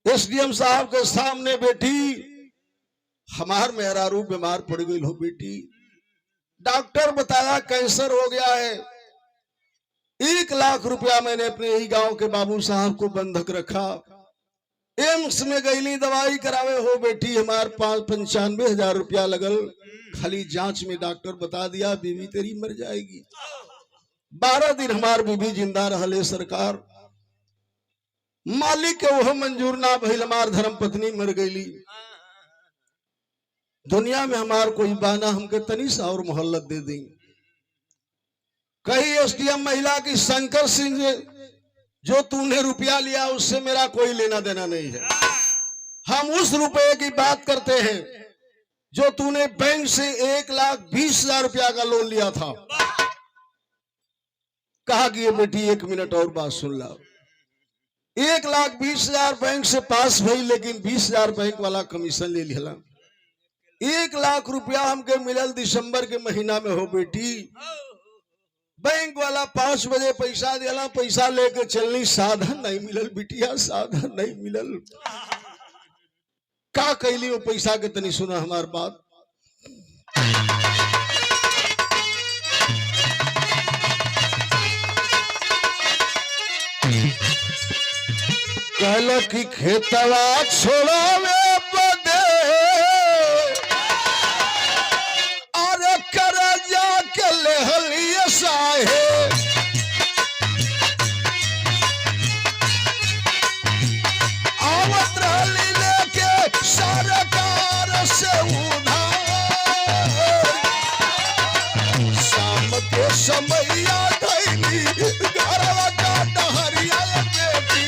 [SPEAKER 1] एसडीएम साहब के सामने बेटी हमार मेहरारू बीमार पड़ गई हो बेटी, डॉक्टर बताया कैंसर हो गया है। 1 लाख रुपया मैंने अपने यही गांव के बाबू साहब को बंधक रखा। एम्स में गईली दवाई करावे हो बेटी, हमारे 95,000 रुपया लगल। खाली जांच में डॉक्टर बता दिया बीवी तेरी मर जाएगी। 12 दिन हमार बीवी जिंदा रहले सरकार। मालिक के वह मंजूर ना भइल, हमार धर्म पत्नी मर गईली। दुनिया में हमार कोई बाना हमके तनी सा और मोहल्लत दे दी। कही एसडीएम महिला की शंकर सिंह जो तूने रुपया लिया उससे मेरा कोई लेना देना नहीं है। हम उस रुपए की बात करते हैं जो तूने बैंक से 1,20,000 रुपया का लोन लिया था। कहा कि ये बेटी 1 मिनट और बात सुन ला। 1,20,000 बैंक से पास भई, लेकिन 20,000 बैंक वाला कमीशन ले लिया। 1 लाख रुपया हमके मिलल दिसंबर के महीना में हो बेटी। बैंक वाला 5 बजे पैसा दिला, पैसा लेके चलनी, साधन नहीं मिलल बिटिया, साधन नहीं मिलल। का कैली वो पैसा के तनी सुना हमार बात। कहला कि खेतवा छोड़ावे बदे अरे कर जाके लेहलिए साहे। आवत रहली लेके सरकार से उधार। शाम के समैया धैली घरवा का डहरिया बेटी।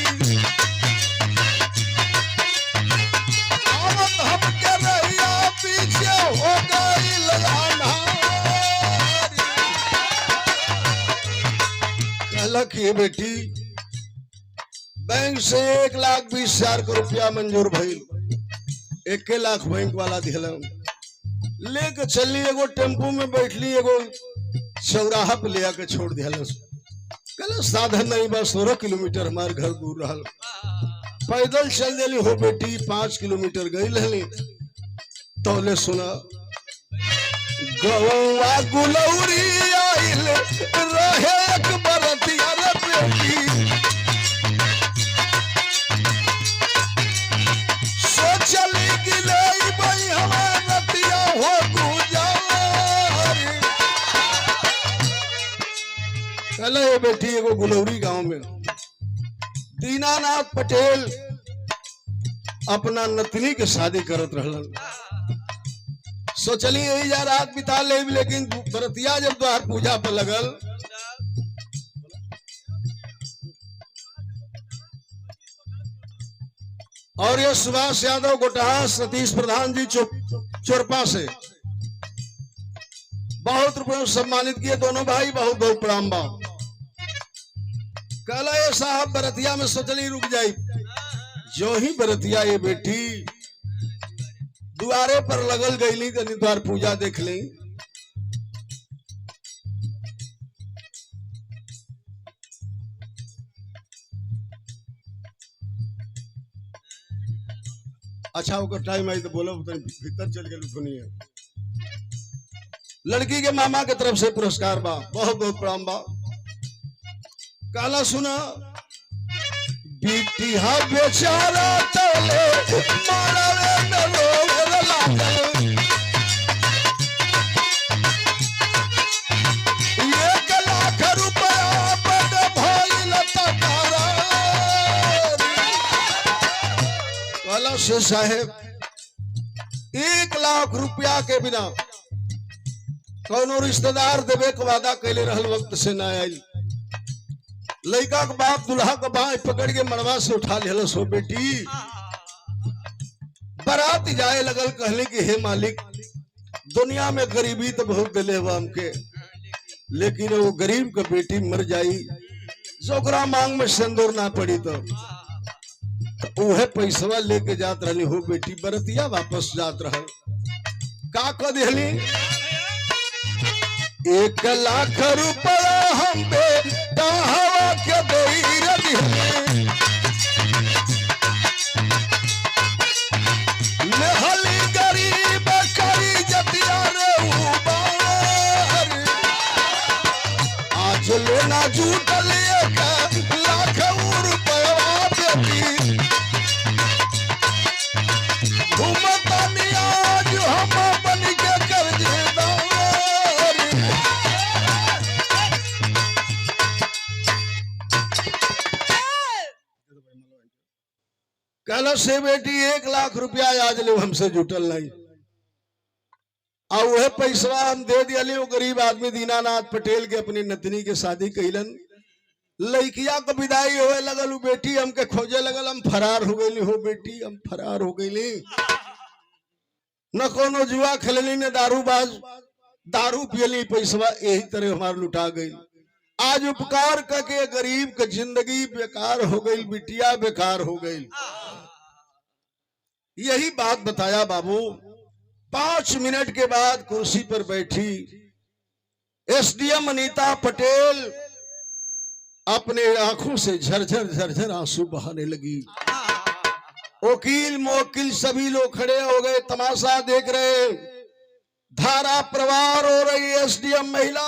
[SPEAKER 1] आवत हमके रहिया पीछे हो गई लगानारी। कहला कि बेटी बैंक से 1,20,000 का रुपया मंजूर भइल। 1 लाख बैंक वाला दिल लेके चलनी। एगो टेम्पू में बैठली, एगो चौराहा पे ले आके छोड़ दिया। कहला साधन नहीं, बस 16 किलोमीटर हमारे घर दूर रहल। पैदल चल दिली हो बेटी। 5 किलोमीटर गई रहली तौले सुना गौवा गुलौरी आइल रहे एक बरतिया रे बेटी। सोचली कि ले भाई हमार रतिया हो गुजारी। कहला ये बेटी एगो गुलौरी गांव में दीनानाथ पटेल अपना नतनी के शादी करत रहलन। सोचली यही जा रात बिता ले, लेकिन बरतिया जब द्वार पूजा पर लगल और ये सुभाष यादव गोटहा, सतीश प्रधान जी चोरपा से बहुत रुपये सम्मानित किए दोनों भाई। बहुत बहुत प्रणाम बा। कहला ये साहब बरतिया में सोचली रुक जाई। जो ही बरतिया ये बेटी द्वारे पर लगल गईली तनी द्वार पूजा देख ली। अच्छा ओकर टाइम आई तो बोलो भीतर चल गए सुनिए। लड़की के मामा के तरफ से पुरस्कार बा। बहुत बहुत प्रणाम बा। काला सुना बिटिया बेचारा तले मारवे में रोग लागल। 1 लाख रुपया बद भइल तकरार। काला से साहेब 1 लाख रुपया के बिना कौनो रिश्तेदार देवे के वादा कैले रहल, वक्त से ना आयल। लड़का के बाप दुल्हा का बाँह पकड़ के मड़वा से उठा ले सो बेटी। बारात जाए लगल, कहले कि हे मालिक दुनिया में गरीबी तो बहुत दिले हुआ हमके, लेकिन वो गरीब का बेटी मर जाई जोकरा मांग में सिंदूर ना पड़ी तो उहे पैसवा लेके जात रहनी हो बेटी। बरतिया वापस जात रहल। का कह दिहली 1 लाख रुपया हम बेटा हवा के दे रही। गरीब करी जतिया रे उबारी। लेना झूठल एक लाख रुपया बेटी घूमतानी आज हम बन के कर्जदार। कहला से बेटी 1 लाख रुपया आज ले हमसे जुटल नहीं और वह पैसा हम दे दिया। वो गरीब आदमी दीनानाथ पटेल के अपनी नतनी के शादी कैलन। लड़किया को विदाई होए लगल, वो बेटी हमके खोजे लगल, हम फरार हो गई हो बेटी, हम फरार हो गई। न कोनो जुआ खेलनी न दारूबाज, दारू पियली, पैसा यही तरह हमार लुटा गई। आज उपकार करके गरीब का जिंदगी बेकार हो गई, बिटिया बेकार हो गई। यही बात बताया बाबू। 5 मिनट के बाद कुर्सी पर बैठी एसडीएम अनीता पटेल अपने आंखों से झरझर झरझर आंसू बहाने लगी। वकील मोकिल सभी लोग खड़े हो गए, तमाशा देख रहे। धारा प्रवाह हो रही। एसडीएम महिला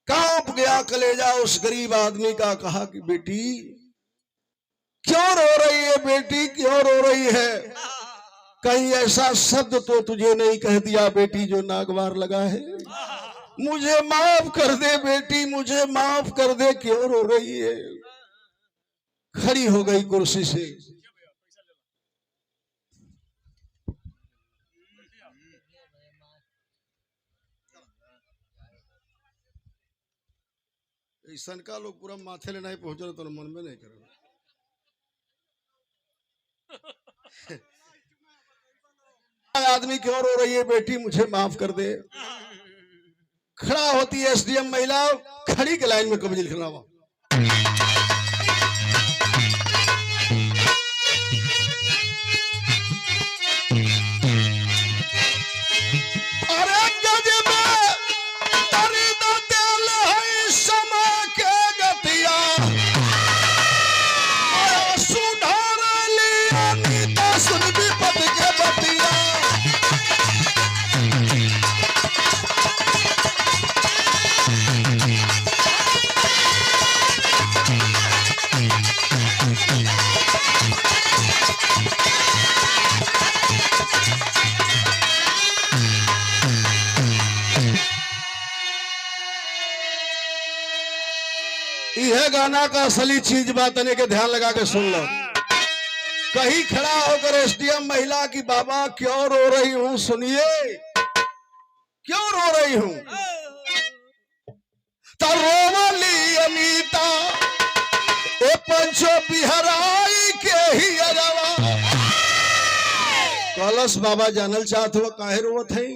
[SPEAKER 1] कांप गया कलेजा उस गरीब आदमी का। कहा कि बेटी क्यों रो रही है, बेटी क्यों रो रही है? कहीं ऐसा शब्द तो तुझे नहीं कह दिया बेटी जो नागवार लगा है? मुझे माफ कर दे बेटी, मुझे माफ कर दे, क्यों रो रही है? खड़ी हो गई कुर्सी से। ऐसा का लोग पूरा माथे ले नहीं पहुंचे तो मन में नहीं कर आदमी क्यों रो रही है बेटी, मुझे माफ कर दे। खड़ा होती है एसडीएम महिला, खड़ी के लाइन में कब्जिल खड़ा हुआ। अरे गज में तरी दा दिल है समा के गतिया, सुधार लिया नीता सुन विपद के बतिया। यह गाना का असली चीज बात के ध्यान लगा के सुन लो। कहीं खड़ा होकर एसडीएम महिला की बाबा क्यों रो रही हूं, सुनिए क्यों रो रही हूं। तो रोवली अनीता ए पंचो बिहराई के ही अरवा। कलश बाबा जानल चाहत हो काहे रोवत है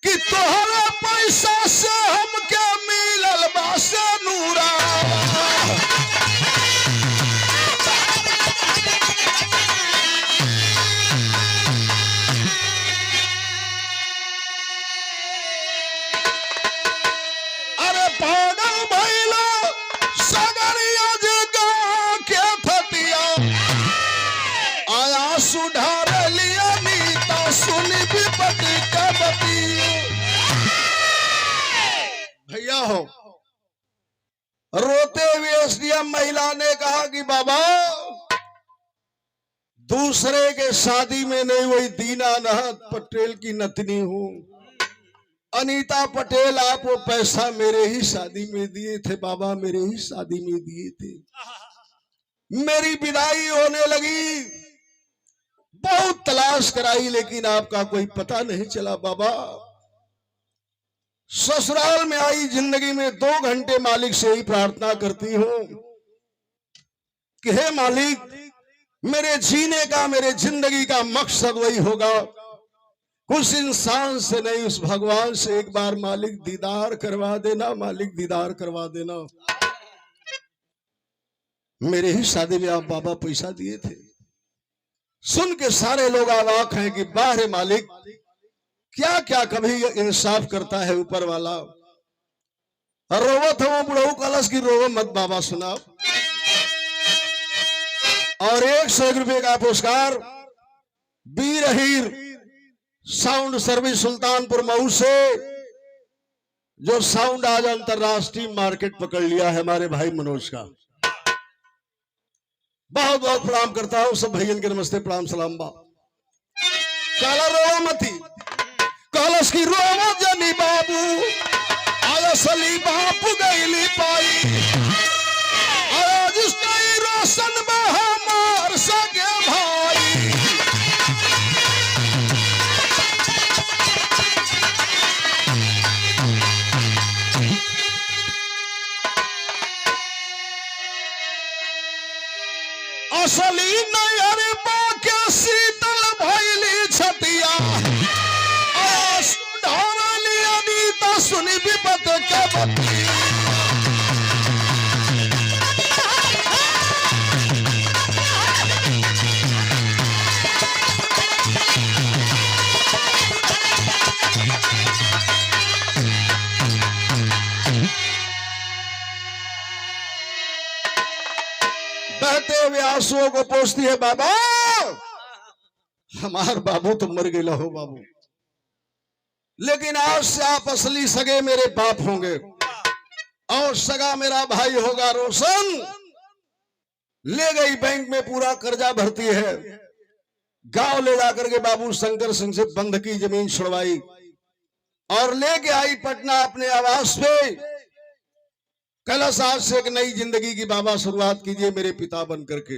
[SPEAKER 1] कि तोहरा पैसा से हमके मिलल बासे नूरा। अरे पागल भइला सगरिया जगह के थतिया, आया सुधार लिया नीता सुनी विपत्ति का बतिया। भैया हो, रोते हुए एसडीएम महिला ने कहा कि बाबा दूसरे के शादी में नहीं, वही दीनानाथ पटेल की नतनी हूं। अनीता पटेल आप वो पैसा मेरे ही शादी में दिए थे बाबा, मेरे ही शादी में दिए थे। मेरी विदाई होने लगी, बहुत तलाश कराई लेकिन आपका कोई पता नहीं चला बाबा। ससुराल में आई जिंदगी में 2 घंटे मालिक से ही प्रार्थना करती हूं कि हे मालिक, मेरे जीने का, मेरे जिंदगी का मकसद वही होगा, उस इंसान से नहीं उस भगवान से एक बार मालिक दीदार करवा देना, मालिक दीदार करवा देना। मेरे ही शादी में आप बाबा पैसा दिए थे। सुन के सारे लोग अवाक हैं कि बाहर मालिक क्या क्या कभी इंसाफ करता है ऊपर वाला। रोवत हो बुढ़ऊ कलश की रोव मत बाबा सुना। और 101 रुपए का पुरस्कार वीर हीर साउंड सर्विस सुल्तानपुर मऊ से जो साउंड आज अंतरराष्ट्रीय मार्केट पकड़ लिया है हमारे भाई मनोज का, बहुत बहुत प्रणाम करता हूं सब भैयन के। नमस्ते प्रणाम सलाम बा। काला रोवा मती कालस की रोवा जनी बाबू आलसली बापू गईली पाई आज इसकी रोशन में हमार सगे भाई। असली नयर बाके शीतल भैली छतिया ढारली अनीता सुनी विपत के बती। बहते हुए आंसुओं को पोंछती है बाबा, हमार बाबू तो मर गए हो बाबू, लेकिन आज से आप असली सगे मेरे बाप होंगे और सगा मेरा भाई होगा रोशन। ले गई बैंक में पूरा कर्जा भरती है, गांव ले जाकर के बाबू शंकर सिंह से बंध की जमीन छुड़वाई और लेके आई पटना अपने आवास पे। कलश आज से एक नई जिंदगी की बाबा शुरुआत कीजिए मेरे पिता बन करके।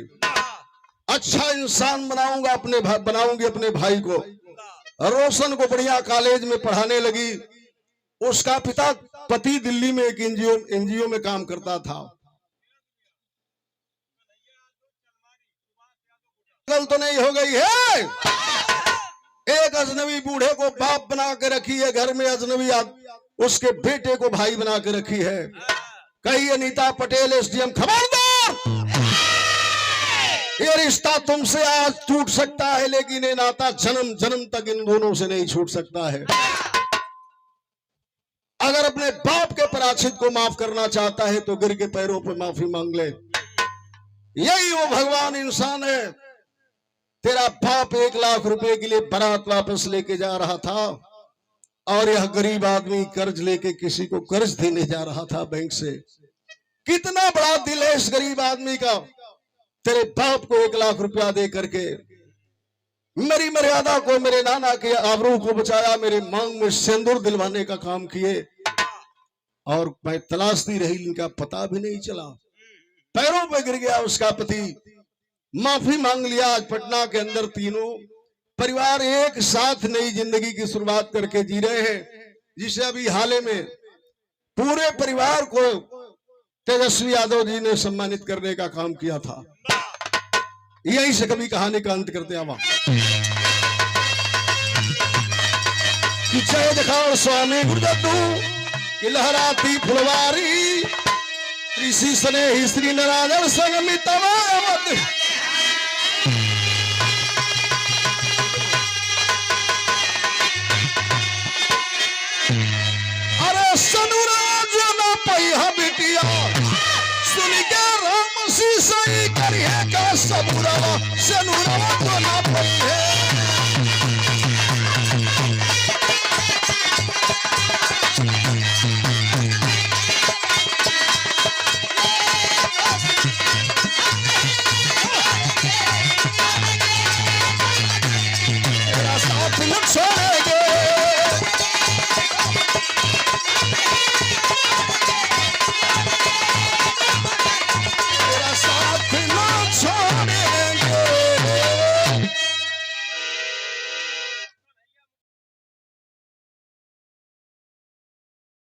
[SPEAKER 1] अच्छा इंसान बनाऊंगा बनाऊंगी अपने भाई को। रोशन को बढ़िया कॉलेज में पढ़ाने लगी। उसका पिता पति दिल्ली में एक एनजीओ में काम करता था। गल तो नहीं हो गई है, एक अजनबी बूढ़े को बाप बना के रखी है घर में, अजनबी उसके बेटे को भाई बना के रखी है। कही अनीता पटेल एसडीएम खबरदार, ये रिश्ता तुमसे आज टूट सकता है लेकिन ये नाता जन्म जन्म तक इन दोनों से नहीं छूट सकता है। अगर अपने बाप के पराचित को माफ करना चाहता है तो गिर के पैरों पे माफी मांग ले। यही वो भगवान इंसान है। तेरा बाप 1 लाख रुपए के लिए बारात वापस लेके जा रहा था और यह गरीब आदमी कर्ज लेके किसी को कर्ज देने जा रहा था बैंक से। कितना बड़ा दिल है इस गरीब आदमी का। तेरे बाप को 1 लाख रुपया दे करके मेरी मर्यादा को, मेरे नाना के आबरू को बचाया, मेरे मांग में सिंदूर दिलवाने का काम किए और मैं तलाशती रही, इनका पता भी नहीं चला। पैरों पे गिर गया उसका पति, माफी मांग लिया। आज पटना के अंदर तीनों परिवार एक साथ नई जिंदगी की शुरुआत करके जी रहे हैं, जिसे अभी हाल में पूरे परिवार को तेजस्वी यादव जी ने सम्मानित करने का काम किया था। यहीं से कभी कहानी का अंत करते आवा कि जय दिखाओ स्वामी गुरुदत्तू कि लहराती फुलवारी ऋषि स्नेही श्री नारायण संगमितवा। अरे सनुराज ना पैहा बिटिया सुन के राम सी सही करिए का सबुरवा सनुराज ना पैहा।